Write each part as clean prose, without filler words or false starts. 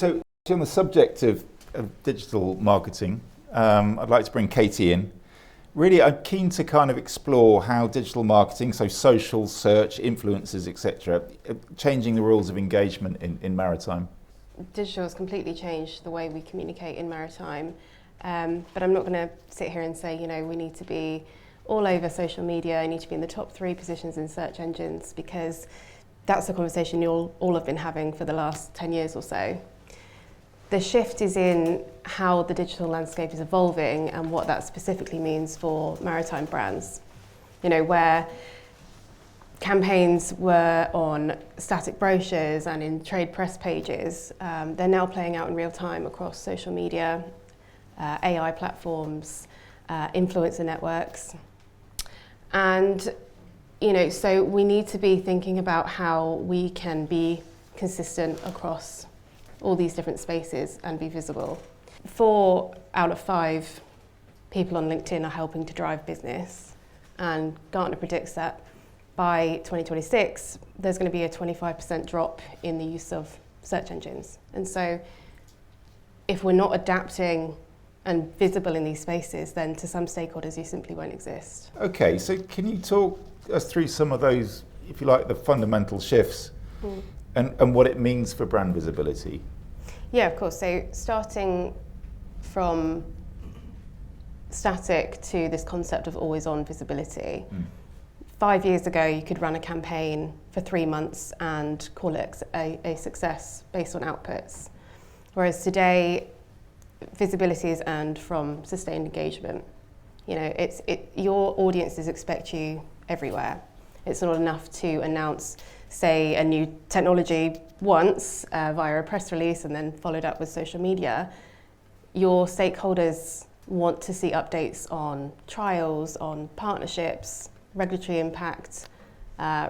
So on the subject of digital marketing, I'd like to bring Katie in. Really, I'm keen to kind of explore how digital marketing, so social, search, influencers, etc., changing the rules of engagement in Maritime. Digital has completely changed the way we communicate in Maritime, but I'm not going to sit here and say, we need to be all over social media, I need to be in the top 3 positions in search engines, because that's the conversation you all have been having for the last 10 years or so. The shift is in how the digital landscape is evolving and what that specifically means for maritime brands. Where campaigns were on static brochures and in trade press pages, they're now playing out in real time across social media, AI platforms, influencer networks. And, so we need to be thinking about how we can be consistent across all these different spaces and be visible. 4 out of 5 people on LinkedIn are helping to drive business, and Gartner predicts that by 2026 there's going to be a 25% drop in the use of search engines. And so if we're not adapting and visible in these spaces, then to some stakeholders you simply won't exist. Okay, so can you talk us through some of those, if you like, the fundamental shifts and what it means for brand visibility? Yeah, of course. So starting from static to this concept of always-on visibility. 5 years ago, you could run a campaign for 3 months and call it a success based on outputs. Whereas today, visibility is earned from sustained engagement. Your audiences expect you everywhere. It's not enough to announce, say, a new technology once via a press release and then followed up with social media. Your stakeholders want to see updates on trials, on partnerships, regulatory impact,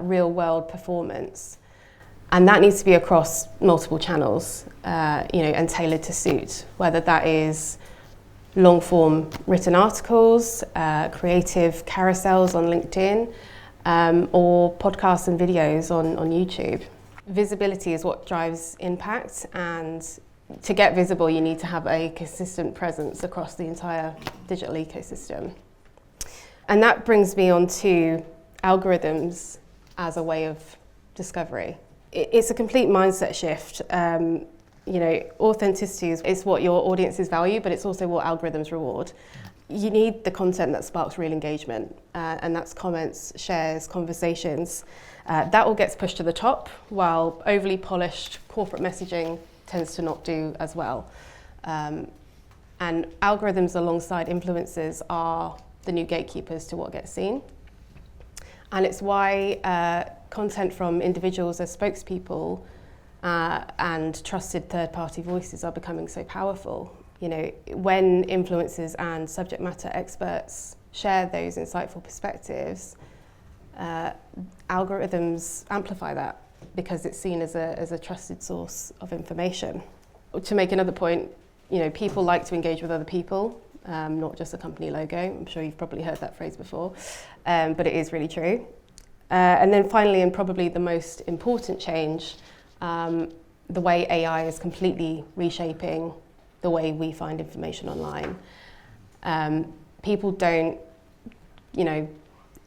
real world performance. And that needs to be across multiple channels, and tailored to suit, whether that is long form written articles, creative carousels on LinkedIn, or podcasts and videos on YouTube. Visibility is what drives impact, and to get visible you need to have a consistent presence across the entire digital ecosystem. And that brings me on to algorithms as a way of discovery. It's a complete mindset shift. Authenticity is what your audiences value, but it's also what algorithms reward. You need the content that sparks real engagement, and that's comments, shares, conversations. That all gets pushed to the top, while overly polished corporate messaging tends to not do as well. And algorithms alongside influencers are the new gatekeepers to what gets seen. And it's why content from individuals as spokespeople and trusted third-party voices are becoming so powerful. When influencers and subject matter experts share those insightful perspectives, algorithms amplify that because it's seen as a trusted source of information. To make another point, people like to engage with other people, not just a company logo. I'm sure you've probably heard that phrase before, but it is really true. And then finally, and probably the most important change, the way AI is completely reshaping the way we find information online. People don't,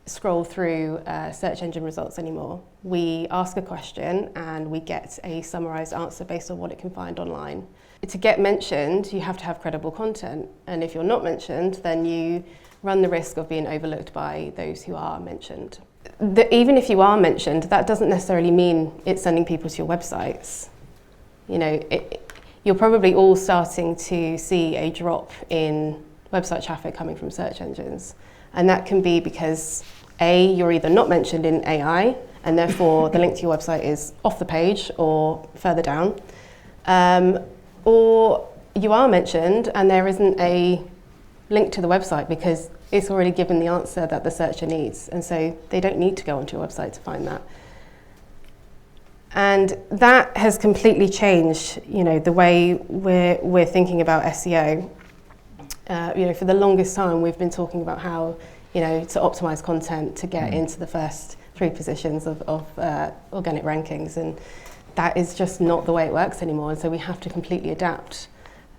scroll through search engine results anymore. We ask a question and we get a summarized answer based on what it can find online. To get mentioned, you have to have credible content. And if you're not mentioned, then you run the risk of being overlooked by those who are mentioned. Even if you are mentioned, that doesn't necessarily mean it's sending people to your websites. You're probably all starting to see a drop in website traffic coming from search engines. And that can be because A, you're either not mentioned in AI, and therefore the link to your website is off the page or further down, or you are mentioned and there isn't a link to the website because it's already given the answer that the searcher needs, and so they don't need to go onto your website to find that. And that has completely changed, the way we're thinking about SEO. For the longest time, we've been talking about how, to optimize content to get into the first 3 positions of organic rankings, and that is just not the way it works anymore, and so we have to completely adapt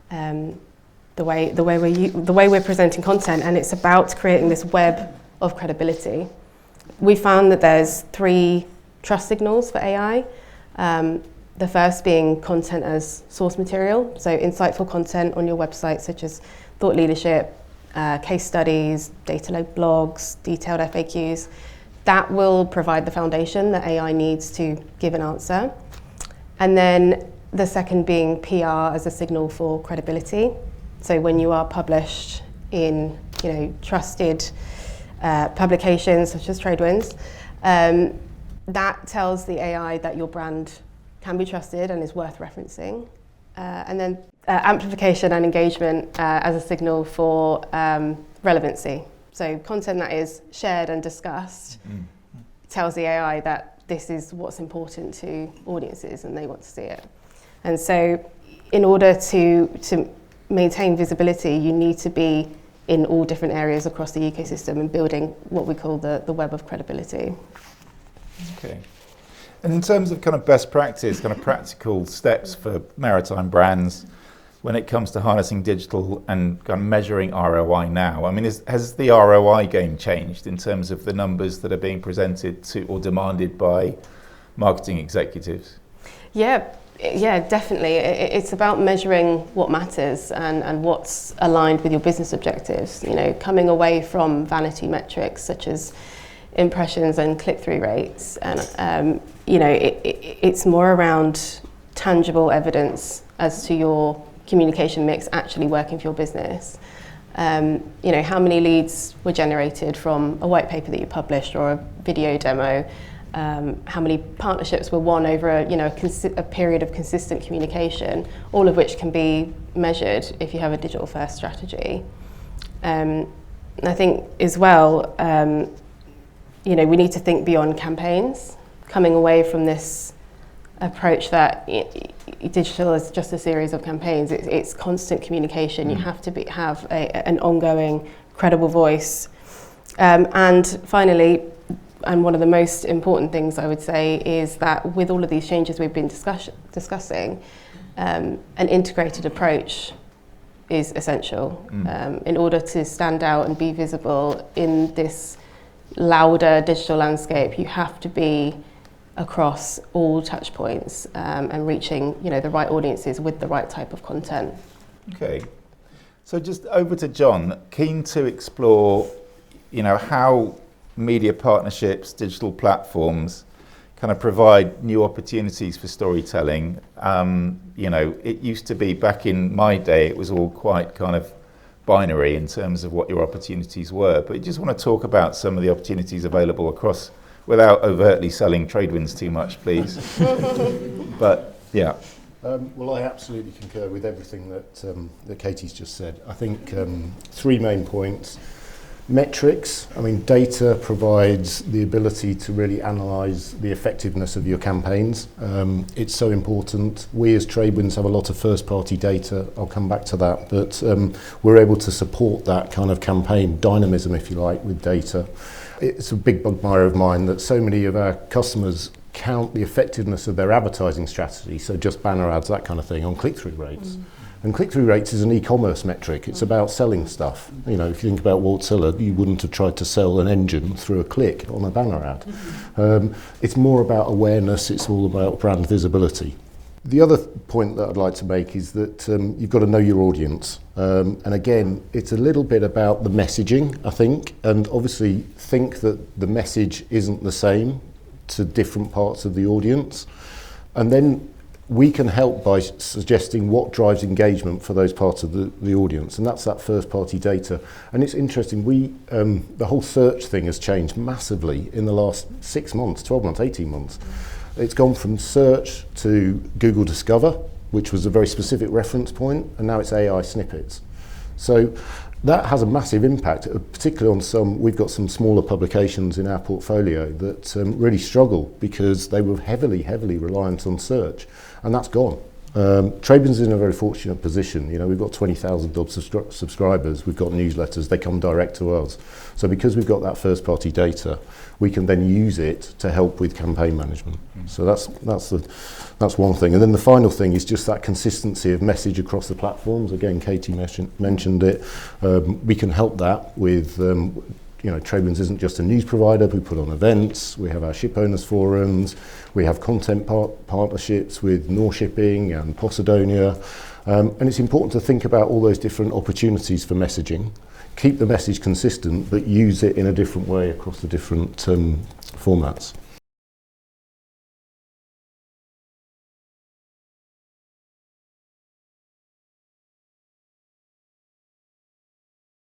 the way we're presenting content, and it's about creating this web of credibility. We found that there's 3 trust signals for AI. The first being content as source material, so insightful content on your website, such as thought leadership, case studies, data-led blogs, detailed FAQs. That will provide the foundation that AI needs to give an answer. And then the second being PR as a signal for credibility. So when you are published in, trusted publications such as Tradewinds, that tells the AI that your brand can be trusted and is worth referencing. And then amplification and engagement as a signal for relevancy. So content that is shared and discussed tells the AI that this is what's important to audiences and they want to see it. And so in order to maintain visibility, you need to be in all different areas across the ecosystem and building what we call the web of credibility. Okay. And in terms of kind of best practice, kind of practical steps for maritime brands when it comes to harnessing digital and kind of measuring ROI now, I mean, has the ROI game changed in terms of the numbers that are being presented to or demanded by marketing executives? Yeah, definitely. It's about measuring what matters and what's aligned with your business objectives. Coming away from vanity metrics such as impressions and click-through rates, and it's more around tangible evidence as to your communication mix actually working for your business. How many leads were generated from a white paper that you published or a video demo? How many partnerships were won over a period of consistent communication, all of which can be measured if you have a digital first strategy. I think as well, we need to think beyond campaigns, coming away from this approach that digital is just a series of campaigns. It's constant communication. You have to have an ongoing, credible voice. And finally, and one of the most important things I would say is that with all of these changes we've been discussing, an integrated approach is essential in order to stand out and be visible in this louder digital landscape. You have to be across all touch points and reaching the right audiences with the right type of content. Okay, so just over to John, keen to explore how media partnerships, digital platforms kind of provide new opportunities for storytelling. It used to be, back in my day, it was all quite kind of binary in terms of what your opportunities were, but I just want to talk about some of the opportunities available across, without overtly selling Tradewinds too much, please. But yeah. Well, I absolutely concur with everything that Katie's just said. I think 3 main points. Metrics, data provides the ability to really analyse the effectiveness of your campaigns. It's so important. We as Tradewinds have a lot of first-party data. I'll come back to that, but we're able to support that kind of campaign dynamism, if you like, with data. It's a big bugbear of mine that so many of our customers count the effectiveness of their advertising strategy, so just banner ads, that kind of thing, on click-through rates. And click-through rates is an e-commerce metric. It's about selling stuff. If you think about Walt Siller, you wouldn't have tried to sell an engine through a click on a banner ad. It's more about awareness. It's all about brand visibility. The other point that I'd like to make is that you've got to know your audience. And again, it's a little bit about the messaging, I think, and obviously think that the message isn't the same to different parts of the audience. And then we can help by suggesting what drives engagement for those parts of the audience, and that's that first-party data. And it's interesting, the whole search thing has changed massively in the last 6 months, 12 months, 18 months. It's gone from search to Google Discover, which was a very specific reference point, and now it's AI snippets. So that has a massive impact, particularly on we've got some smaller publications in our portfolio that really struggle because they were heavily reliant on search, and that's gone. Tradewinds is in a very fortunate position. You know, we've got 20,000 subscribers, we've got newsletters, they come direct to us. So because we've got that first party data, we can then use it to help with campaign management. So that's one thing. And then the final thing is just that consistency of message across the platforms. Again, Katie mentioned it. We can help that with you know, Tradewinds isn't just a news provider. We put on events, we have our ship owners forums, we have content partnerships with Shipping and Posidonia, and it's important to think about all those different opportunities for messaging. Keep the message consistent, but use it in a different way across the different formats.